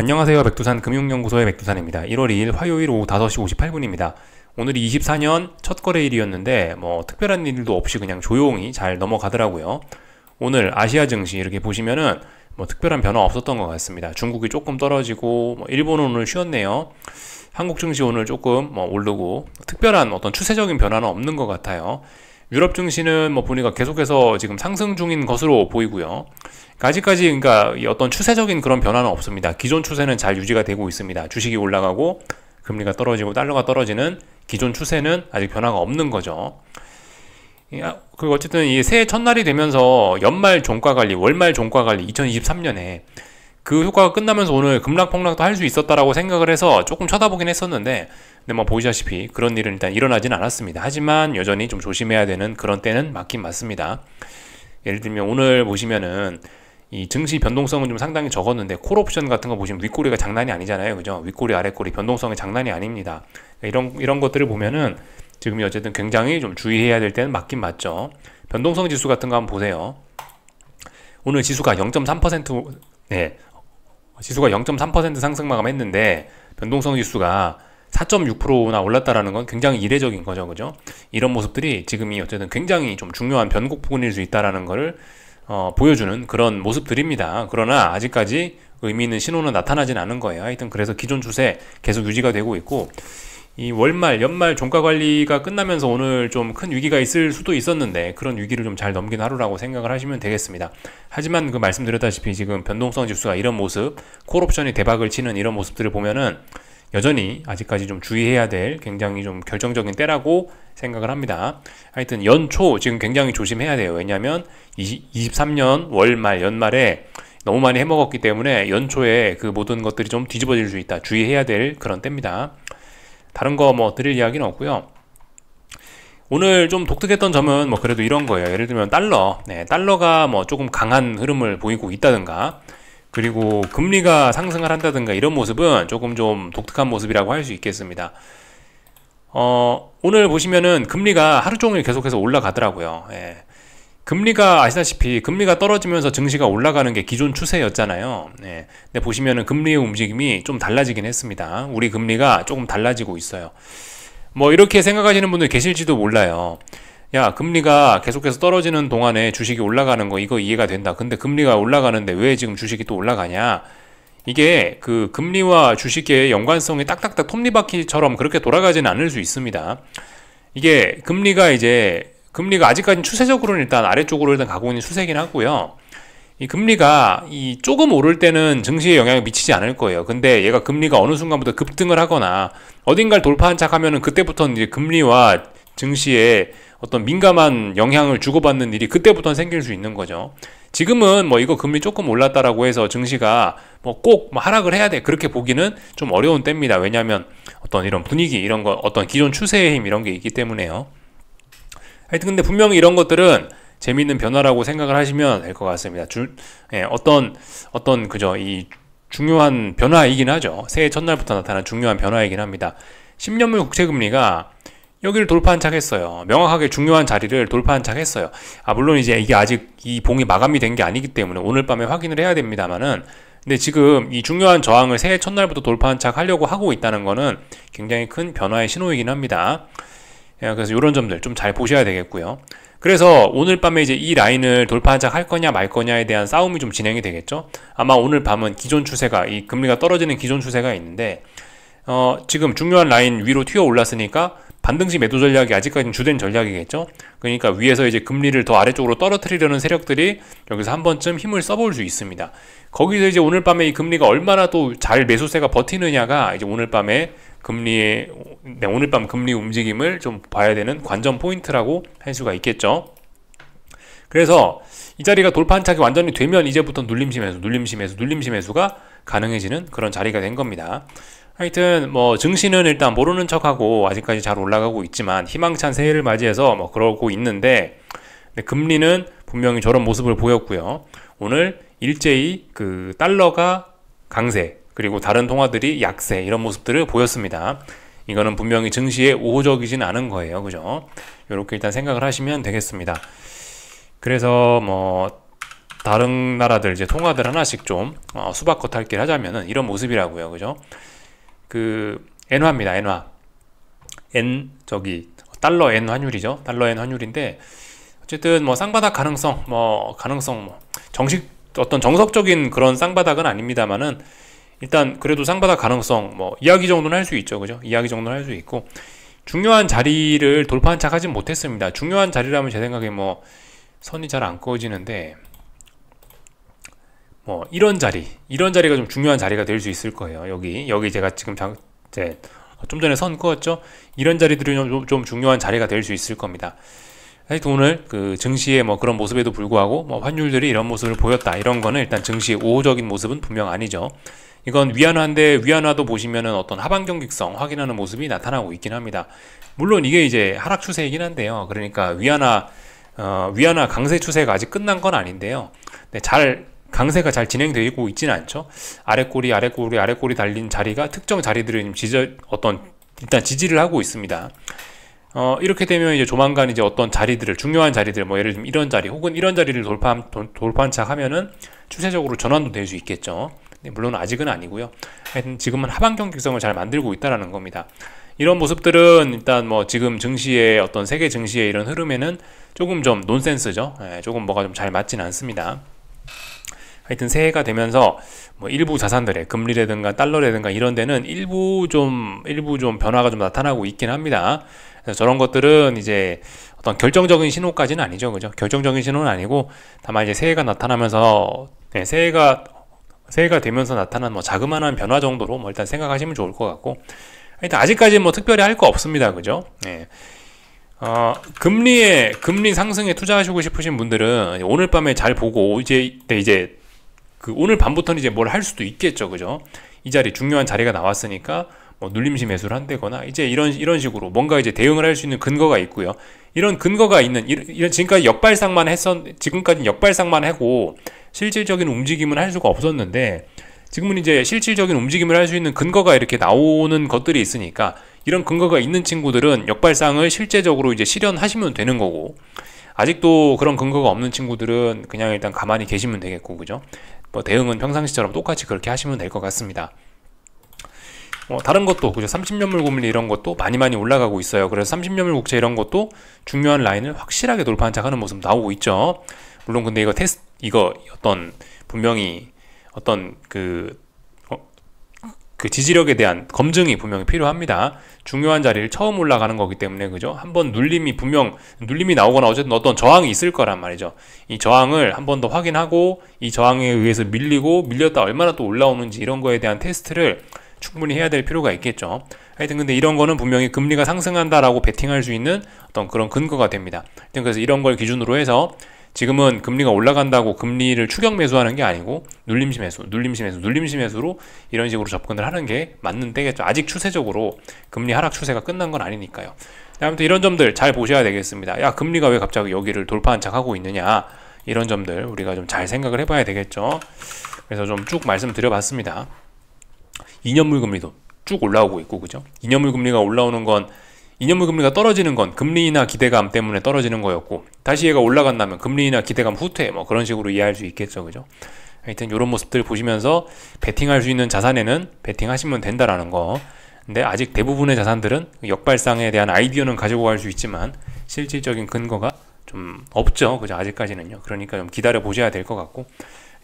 안녕하세요. 백두산 금융연구소의 백두산입니다. 1월 2일 화요일 오후 5시 58분입니다. 오늘이 24년 첫 거래일이었는데 특별한 일도 없이 그냥 조용히 잘 넘어가더라고요. 오늘 아시아 증시 이렇게 보시면은 특별한 변화 없었던 것 같습니다. 중국이 조금 떨어지고 일본은 오늘 쉬었네요. 한국 증시 오늘 조금 오르고 특별한 어떤 추세적인 변화는 없는 것 같아요. 유럽 증시는 보니까 계속해서 지금 상승 중인 것으로 보이고요. 아직까지 그러니까 어떤 추세적인 그런 변화는 없습니다. 기존 추세는 잘 유지가 되고 있습니다. 주식이 올라가고 금리가 떨어지고 달러가 떨어지는 기존 추세는 아직 변화가 없는 거죠. 그리고 어쨌든 이 새해 첫날이 되면서 연말 종가관리, 월말 종가관리 2023년에 그 효과가 끝나면서 오늘 급락폭락도 할 수 있었다라고 생각을 해서 조금 쳐다보긴 했었는데, 근데 보시다시피 그런 일은 일단 일어나진 않았습니다. 하지만 여전히 좀 조심해야 되는 그런 때는 맞긴 맞습니다. 예를 들면 오늘 보시면은 이 증시 변동성은 좀 상당히 적었는데 콜옵션 같은 거 보시면 윗꼬리가 장난이 아니잖아요. 그죠? 윗꼬리 아랫꼬리 변동성이 장난이 아닙니다. 이런 것들을 보면은 지금이 어쨌든 굉장히 좀 주의해야 될 때는 맞긴 맞죠. 변동성 지수 같은 거 한번 보세요. 오늘 지수가 0.3% 지수가 0.3% 상승 마감했는데 변동성 지수가 4.6%나 올랐다라는 건 굉장히 이례적인 거죠. 그죠? 이런 모습들이 지금이 어쨌든 굉장히 좀 중요한 변곡 부분일 수 있다라는 거를 보여주는 그런 모습들입니다. 그러나 아직까지 의미 있는 신호는 나타나진 않은 거예요. 하여튼 그래서 기존 추세 계속 유지가 되고 있고, 이 월말, 연말 종가 관리가 끝나면서 오늘 좀 큰 위기가 있을 수도 있었는데 그런 위기를 좀 잘 넘긴 하루라고 생각을 하시면 되겠습니다. 하지만 그 말씀드렸다시피 지금 변동성 지수가 이런 모습, 콜옵션이 대박을 치는 이런 모습들을 보면은 여전히 아직까지 좀 주의해야 될 굉장히 좀 결정적인 때라고 생각을 합니다. 하여튼 연초 지금 굉장히 조심해야 돼요. 왜냐하면 23년 월말, 연말에 너무 많이 해먹었기 때문에 연초에 그 모든 것들이 좀 뒤집어질 수 있다. 주의해야 될 그런 때입니다. 다른 거 드릴 이야기는 없고요. 오늘 좀 독특했던 점은 그래도 이런 거예요. 예를 들면 달러가 조금 강한 흐름을 보이고 있다든가, 그리고 금리가 상승을 한다든가 이런 모습은 조금 좀 독특한 모습이라고 할 수 있겠습니다. 오늘 보시면은 금리가 하루 종일 계속해서 올라가더라고요. 금리가 아시다시피 금리가 떨어지면서 증시가 올라가는 게 기존 추세였잖아요. 근데 보시면은 금리의 움직임이 좀 달라지긴 했습니다. 우리 금리가 조금 달라지고 있어요. 이렇게 생각하시는 분들 계실지도 몰라요. 야, 금리가 계속해서 떨어지는 동안에 주식이 올라가는 거 이거 이해가 된다. 근데 금리가 올라가는데 왜 지금 주식이 또 올라가냐? 이게 그 금리와 주식의 연관성이 딱딱딱 톱니바퀴처럼 그렇게 돌아가지는 않을 수 있습니다. 이게 금리가 아직까지는 추세적으로는 일단 아래쪽으로 일단 가고 있는 추세긴 하고요. 이 금리가 조금 오를 때는 증시에 영향을 미치지 않을 거예요. 근데 얘가 금리가 어느 순간부터 급등을 하거나 어딘가를 돌파한 척 하면은 그때부터는 이제 금리와 증시에 어떤 민감한 영향을 주고받는 일이 그때부터는 생길 수 있는 거죠. 지금은 이거 금리 조금 올랐다라고 해서 증시가 꼭 하락을 해야 돼 그렇게 보기는 좀 어려운 때입니다. 왜냐하면 어떤 이런 분위기 이런 거 어떤 기존 추세의 힘 이런 게 있기 때문에요. 하여튼 근데 분명히 이런 것들은 재미있는 변화라고 생각을 하시면 될 것 같습니다. 그죠? 이 중요한 변화이긴 하죠. 새해 첫날부터 나타난 중요한 변화이긴 합니다. 10년물 국채금리가 여기를 돌파한 척 했어요. 명확하게 중요한 자리를 돌파한 척 했어요. 물론 이제 이게 아직 이 봉이 마감이 된 게 아니기 때문에 오늘 밤에 확인을 해야 됩니다만은, 근데 지금 이 중요한 저항을 새해 첫날부터 돌파한 척 하려고 하고 있다는 거는 굉장히 큰 변화의 신호이긴 합니다. 그래서 이런 점들 좀 잘 보셔야 되겠고요. 그래서 오늘 밤에 이제 이 라인을 돌파한 척 할 거냐 말 거냐에 대한 싸움이 좀 진행이 되겠죠. 아마 오늘 밤은 기존 추세가 이 금리가 떨어지는 기존 추세가 있는데 지금 중요한 라인 위로 튀어 올랐으니까 반등시 매도 전략이 아직까지는 주된 전략이겠죠. 그러니까 위에서 이제 금리를 더 아래쪽으로 떨어뜨리려는 세력들이 여기서 한 번쯤 힘을 써볼 수 있습니다. 거기서 이제 오늘 밤에 이 금리가 얼마나 또 잘 매수세가 버티느냐가 이제 오늘 밤 금리 움직임을 좀 봐야 되는 관전 포인트라고 할 수가 있겠죠. 그래서 이 자리가 돌파한 착이 완전히 되면 이제부터 눌림시 매수가 가능해지는 그런 자리가 된 겁니다. 하여튼 증시는 일단 모르는 척하고 아직까지 잘 올라가고 있지만 희망찬 새해를 맞이해서 그러고 있는데, 금리는 분명히 저런 모습을 보였고요. 오늘 일제히 그 달러가 강세 그리고 다른 통화들이 약세 이런 모습들을 보였습니다. 이거는 분명히 증시에 우호적이진 않은 거예요. 그죠? 이렇게 일단 생각을 하시면 되겠습니다. 그래서 다른 나라들 이제 통화들 하나씩 좀 수박 겉핥기를 하자면은 이런 모습이라고요. 그죠? 그 엔화입니다. 엔화. 달러 엔 환율이죠. 달러 엔 환율인데 어쨌든 뭐 쌍바닥 가능성 정식 어떤 정석적인 그런 쌍바닥은 아닙니다만은 일단 그래도 쌍바닥 가능성 뭐 이야기 정도는 할 수 있죠. 그죠? 이야기 정도는 할 수 있고 중요한 자리를 돌파한 척 하진 못했습니다. 중요한 자리라면 제 생각에 뭐 선이 잘 안 그어지는데 뭐 이런 자리가 좀 중요한 자리가 될 수 있을 거예요. 여기 제가 지금 좀 전에 선 그었죠. 이런 자리들이 좀 중요한 자리가 될 수 있을 겁니다. 하여튼 오늘 그 증시의 뭐 그런 모습에도 불구하고 뭐 환율들이 이런 모습을 보였다. 이런 거는 일단 증시의 우호적인 모습은 분명 아니죠. 이건 위안화인데 위안화도 보시면은 어떤 하방 경직성 확인하는 모습이 나타나고 있긴 합니다. 물론 이게 이제 하락 추세이긴 한데요. 그러니까 위안화 강세 추세가 아직 끝난 건 아닌데요. 네, 강세가 잘 진행되고 있지는 않죠. 아랫꼬리 달린 자리가 특정 자리들을 일단 지지를 하고 있습니다. 이렇게 되면 이제 조만간 이제 어떤 자리들을 중요한 자리들 뭐 예를 들면 이런 자리 혹은 이런 자리를 돌파한 척 하면은 추세적으로 전환도 될 수 있겠죠. 네, 물론 아직은 아니고요. 하여튼 지금은 하방 경직성을 잘 만들고 있다라는 겁니다. 이런 모습들은 일단 뭐 지금 증시의 어떤 세계 증시의 이런 흐름에는 조금 좀 논센스죠. 조금 뭐가 좀 잘 맞지는 않습니다. 하여튼 새해가 되면서 뭐 일부 자산들의 금리라든가 달러라든가 이런 데는 일부 좀 변화가 좀 나타나고 있긴 합니다. 그래서 저런 것들은 이제 어떤 결정적인 신호까지는 아니죠. 그죠? 결정적인 신호는 아니고 다만 이제 새해가 나타나면서 새해가 되면서 나타난 뭐 자그마한 변화 정도로 뭐 일단 생각하시면 좋을 것 같고 하여튼 아직까지 뭐 특별히 할 거 없습니다. 그죠? 네. 금리 상승에 투자하시고 싶으신 분들은 오늘 밤에 잘 보고 이제 오늘 밤부터는 이제 뭘 할 수도 있겠죠. 그죠? 이 자리 중요한 자리가 나왔으니까 뭐 눌림시 매수를 한다거나 이제 이런 식으로 뭔가 이제 대응을 할 수 있는 근거가 있고요. 이런 근거가 있는 지금까지 역발상만 하고 실질적인 움직임은 할 수가 없었는데 지금은 이제 실질적인 움직임을 할 수 있는 근거가 이렇게 나오는 것들이 있으니까 이런 근거가 있는 친구들은 역발상을 실제적으로 이제 실현하시면 되는 거고 아직도 그런 근거가 없는 친구들은 그냥 일단 가만히 계시면 되겠고 그죠? 뭐 대응은 평상시처럼 똑같이 그렇게 하시면 될 것 같습니다. 다른 것도 그죠? 30년물 금리 이런 것도 많이 올라가고 있어요. 그래서 30년물 국채 이런 것도 중요한 라인을 확실하게 돌파한 척하는 모습 나오고 있죠. 물론 근데 이거 분명히 어떤 그 지지력에 대한 검증이 분명히 필요합니다. 중요한 자리를 처음 올라가는 거기 때문에 그죠? 한번 눌림이 나오거나 어쨌든 어떤 저항이 있을 거란 말이죠. 이 저항을 한 번 더 확인하고 이 저항에 의해서 밀렸다 얼마나 또 올라오는지 이런 거에 대한 테스트를 충분히 해야 될 필요가 있겠죠. 하여튼 근데 이런 거는 분명히 금리가 상승한다라고 베팅할 수 있는 어떤 그런 근거가 됩니다. 하여튼 그래서 이런 걸 기준으로 해서 지금은 금리가 올라간다고 금리를 추격 매수하는 게 아니고 눌림시 매수로 이런 식으로 접근을 하는 게 맞는 때겠죠. 아직 추세적으로 금리 하락 추세가 끝난 건 아니니까요. 아무튼 이런 점들 잘 보셔야 되겠습니다. 야, 금리가 왜 갑자기 여기를 돌파한 척 하고 있느냐, 이런 점들 우리가 좀 잘 생각을 해봐야 되겠죠. 그래서 좀 쭉 말씀드려봤습니다. 2년물 금리도 쭉 올라오고 있고 그죠? 2년물 금리가 올라오는 건 2년물 금리가 떨어지는 건 금리나 기대감 때문에 떨어지는 거였고 다시 얘가 올라간다면 금리나 기대감 후퇴 뭐 그런 식으로 이해할 수 있겠죠. 그죠? 하여튼 이런 모습들 보시면서 베팅할 수 있는 자산에는 베팅하시면 된다라는 거. 근데 아직 대부분의 자산들은 역발상에 대한 아이디어는 가지고 갈 수 있지만 실질적인 근거가 좀 없죠. 그죠? 아직까지는요. 그러니까 좀 기다려 보셔야 될 것 같고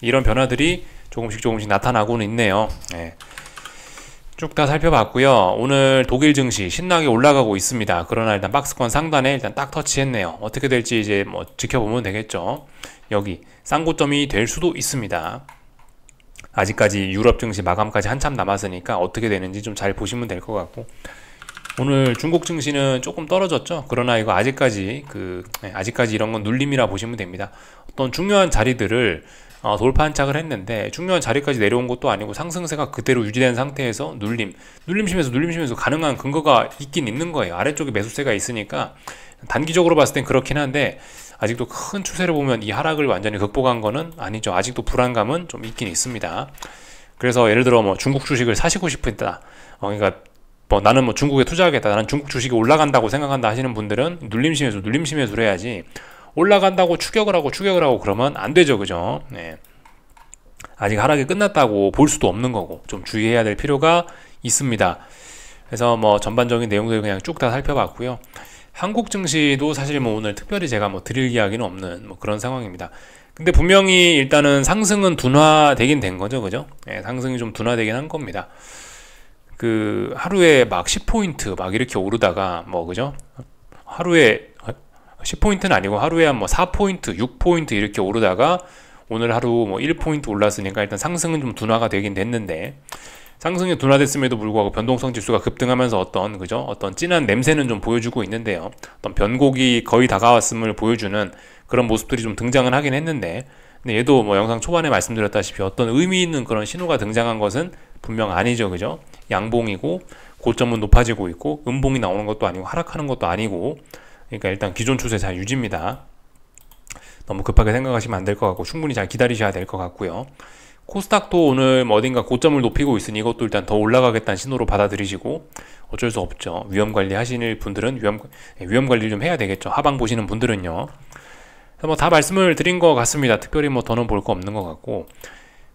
이런 변화들이 조금씩 나타나고는 있네요. 네. 쭉 다 살펴봤고요. 오늘 독일 증시 신나게 올라가고 있습니다. 그러나 일단 박스권 상단에 일단 딱 터치했네요. 어떻게 될지 이제 뭐 지켜보면 되겠죠. 여기 쌍고점이 될 수도 있습니다. 아직까지 유럽 증시 마감까지 한참 남았으니까 어떻게 되는지 좀 잘 보시면 될 것 같고 오늘 중국 증시는 조금 떨어졌죠. 그러나 이거 아직까지 이런 건 눌림이라 보시면 됩니다. 어떤 중요한 자리들을 돌파 한착을 했는데 중요한 자리까지 내려온 것도 아니고 상승세가 그대로 유지된 상태에서 눌림시면서 가능한 근거가 있긴 있는 거예요. 아래쪽에 매수세가 있으니까 단기적으로 봤을 땐 그렇긴 한데 아직도 큰 추세를 보면 이 하락을 완전히 극복한 거는 아니죠. 아직도 불안감은 좀 있긴 있습니다. 그래서 예를 들어 뭐 중국 주식을 사시고 싶다. 그러니까 뭐 나는 뭐 중국에 투자하겠다. 나는 중국 주식이 올라간다고 생각한다 하시는 분들은 눌림시 매수를 해야지 올라간다고 추격을 하고 그러면 안 되죠. 그죠? 네. 아직 하락이 끝났다고 볼 수도 없는 거고 좀 주의해야 될 필요가 있습니다. 그래서 뭐 전반적인 내용들 그냥 쭉 다 살펴봤고요. 한국 증시도 사실 뭐 오늘 특별히 제가 뭐 드릴 이야기는 없는 뭐 그런 상황입니다. 근데 분명히 일단은 상승은 둔화되긴 된 거죠. 그죠? 네, 상승이 좀 둔화되긴 한 겁니다. 그 하루에 막 10포인트 막 이렇게 오르다가 뭐 그죠? 하루에 10포인트는 아니고 하루에 한 뭐 4포인트, 6포인트 이렇게 오르다가 오늘 하루 뭐 1포인트 올랐으니까 일단 상승은 좀 둔화가 되긴 됐는데 상승이 둔화됐음에도 불구하고 변동성 지수가 급등하면서 어떤 진한 냄새는 좀 보여주고 있는데요. 어떤 변곡이 거의 다가왔음을 보여주는 그런 모습들이 좀 등장은 하긴 했는데 근데 얘도 뭐 영상 초반에 말씀드렸다시피 어떤 의미 있는 그런 신호가 등장한 것은 분명 아니죠. 그죠? 양봉이고 고점은 높아지고 있고 음봉이 나오는 것도 아니고 하락하는 것도 아니고 그러니까 일단 기존 추세 잘 유지입니다. 너무 급하게 생각하시면 안 될 것 같고 충분히 잘 기다리셔야 될 것 같고요. 코스닥도 오늘 뭐 어딘가 고점을 높이고 있으니 이것도 일단 더 올라가겠다는 신호로 받아들이시고 어쩔 수 없죠. 위험 관리 하시는 분들은 위험 관리를 좀 해야 되겠죠. 하방 보시는 분들은요. 뭐 다 말씀을 드린 것 같습니다. 특별히 뭐 더는 볼 거 없는 것 같고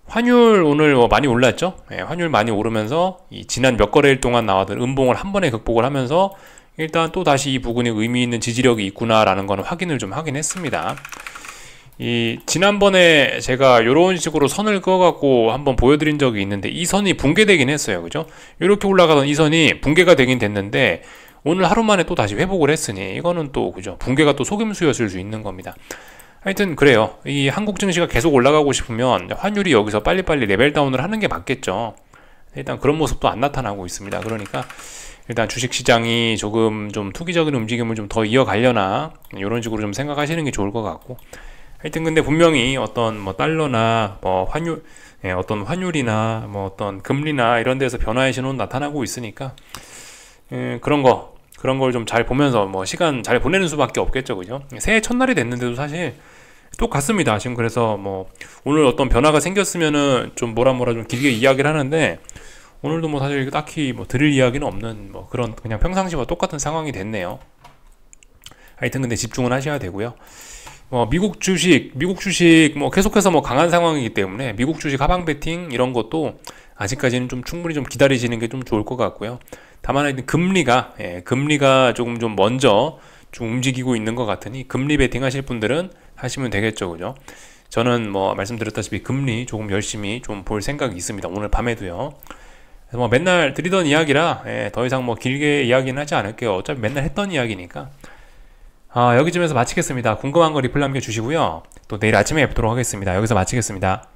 환율 오늘 뭐 많이 올랐죠. 환율 많이 오르면서 이 지난 몇 거래일 동안 나왔던 음봉을 한 번에 극복을 하면서 일단 또 다시 이 부분이 의미 있는 지지력이 있구나라는 거는 확인을 좀 하긴 했습니다. 이 지난번에 제가 이런 식으로 선을 그어갖고 한번 보여드린 적이 있는데 이 선이 붕괴되긴 했어요. 그죠? 이렇게 올라가던 이 선이 붕괴가 되긴 됐는데 오늘 하루 만에 또 다시 회복을 했으니 이거는 또 그죠? 붕괴가 또 속임수였을 수 있는 겁니다. 하여튼 그래요. 이 한국 증시가 계속 올라가고 싶으면 환율이 여기서 빨리빨리 레벨 다운을 하는 게 맞겠죠. 일단 그런 모습도 안 나타나고 있습니다. 그러니까 일단 주식시장이 조금 좀 투기적인 움직임을 좀 더 이어가려나 이런 식으로 좀 생각하시는 게 좋을 것 같고 하여튼 근데 분명히 어떤 뭐 달러나 뭐 환율 어떤 환율이나 뭐 어떤 금리나 이런 데서 변화의 신호는 나타나고 있으니까 그런 걸 좀 잘 보면서 뭐 시간 잘 보내는 수밖에 없겠죠. 그죠? 새해 첫날이 됐는데도 사실 똑같습니다. 지금 그래서 뭐 오늘 어떤 변화가 생겼으면은 좀 뭐라 좀 길게 이야기를 하는데 오늘도 뭐 사실 딱히 뭐 드릴 이야기는 없는 뭐 그런 그냥 평상시와 똑같은 상황이 됐네요. 하여튼 근데 집중은 하셔야 되고요. 미국 주식 뭐 계속해서 뭐 강한 상황이기 때문에 미국 주식 하방 베팅 이런 것도 아직까지는 좀 충분히 좀 기다리시는 게 좀 좋을 것 같고요. 다만 금리가 조금 좀 먼저 좀 움직이고 있는 것 같으니 금리 베팅 하실 분들은 하시면 되겠죠. 그죠? 저는 뭐 말씀드렸다시피 금리 조금 열심히 좀 볼 생각이 있습니다. 오늘 밤에도요. 그래서 뭐 맨날 드리던 이야기라 더 이상 뭐 길게 이야기는 하지 않을게요. 어차피 맨날 했던 이야기니까. 여기쯤에서 마치겠습니다. 궁금한 거 리플 남겨주시고요. 또 내일 아침에 뵙도록 하겠습니다. 여기서 마치겠습니다.